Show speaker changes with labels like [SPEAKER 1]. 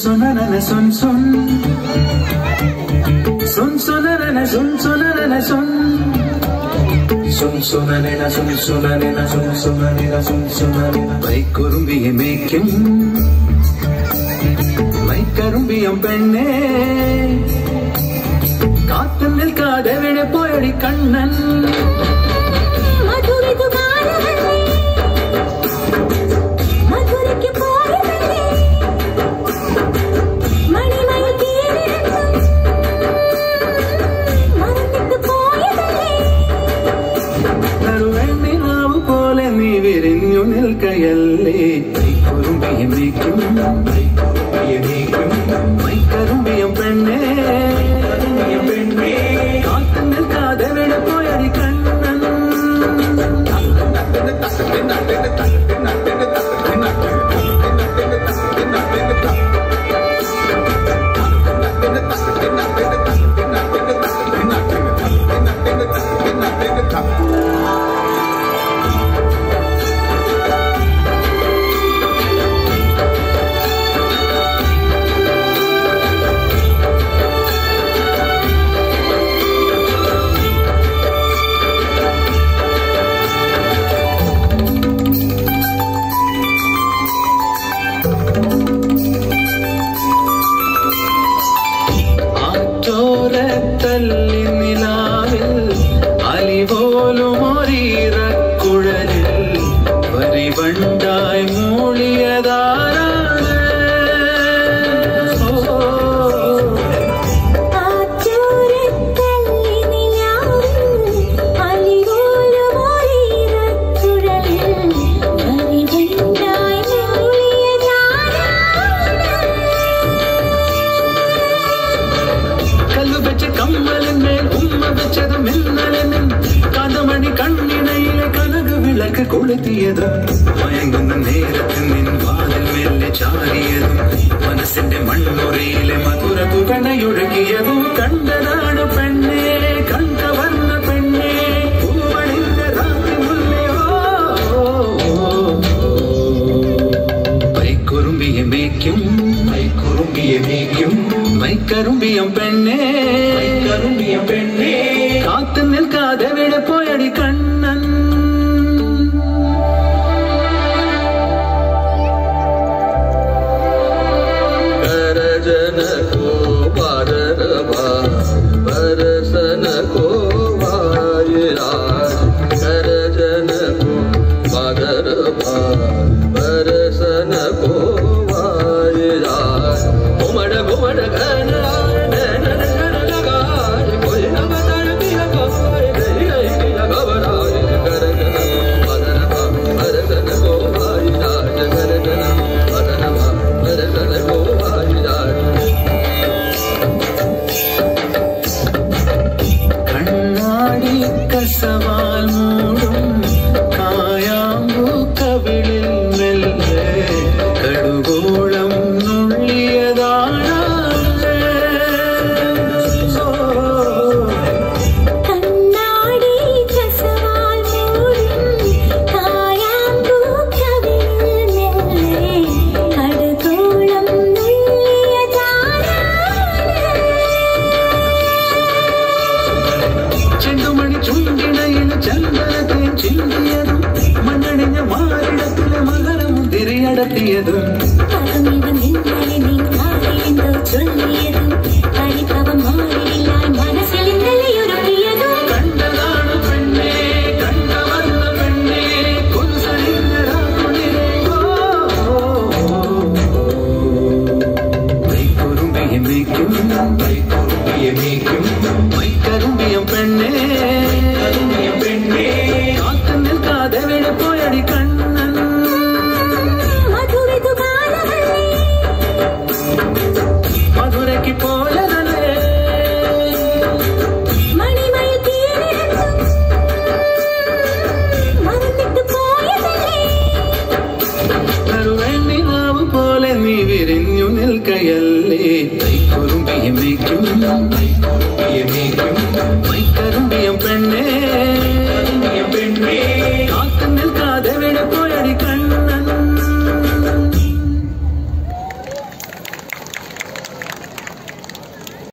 [SPEAKER 1] sonanana son son son sonanana son sonanana son son sonanana son sonanana son sonanana son sonanana മൈക്കുറുമ്പിയെ മേയ്ക്കും മൈക്കറുമ്പിയം പെണ്ണേ കാത്തു നിൽക്കാതെ വിട പോയടി കണ്ണൻ കയല്ലേ മൈക്കുറുമ്പിയെ മേയ്ക്കും മൈക്കറുമ്പിയം പെണ്ണേ കാത്തു നിൽക്കാതെ വിട പോയടി കണ്ണൻ വരിവണ്ടായി മൂളിയതാരാണ് കല്ലു വെച്ച കമ്മലിന്മേൽ ഉമ്മ വെച്ചത് മിന്നലിനും കഥമണി കണ്ണിണയിലെ കനക് വിളക്ക് കൊളുത്തിയതും മയങ്ങുന്ന നേരത്തിൽ നിൻ വാതിൽ മെല്ലെ ചാരിയതും മനസ്സിന്റെ മണ്ണുറയിലെ മധുര തുകണയൊഴുകിയതും കണ്ടതാണ് പെണ്ണേ കണ്ടവർണ്ണ പെണ്ണേ പൂവണിന്റെ രാത്രി മുല്ലയോ മൈക്കുറുമ്പിയെ മേയ്ക്കും മൈക്കറുമ്പിയം പെണ്ണേ കാത്തു നിൽക്കാതെ വിട പോയടി കണ്ണൻ सवाल